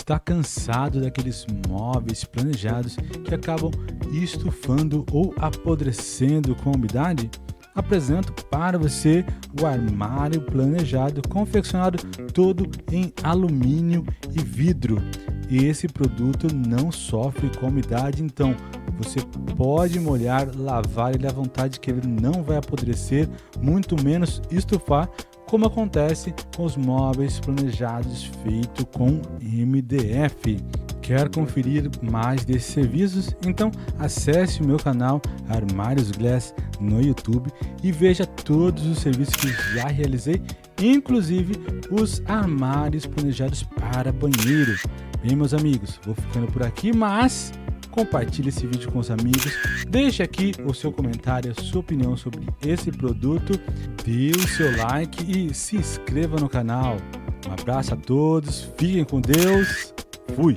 Está cansado daqueles móveis planejados que acabam estufando ou apodrecendo com a umidade? Apresento para você o armário planejado, confeccionado todo em alumínio e vidro. Esse produto não sofre com umidade, então você pode molhar, lavar ele à vontade que ele não vai apodrecer, muito menos estufar, como acontece com os móveis planejados feitos com MDF. Quer conferir mais desses serviços? Então acesse o meu canal Armários Glass no YouTube e veja todos os serviços que já realizei, inclusive os armários planejados para banheiro. Bem, meus amigos, vou ficando por aqui, mas compartilhe esse vídeo com os amigos, deixe aqui o seu comentário, a sua opinião sobre esse produto, dê o seu like e se inscreva no canal. Um abraço a todos, fiquem com Deus, fui!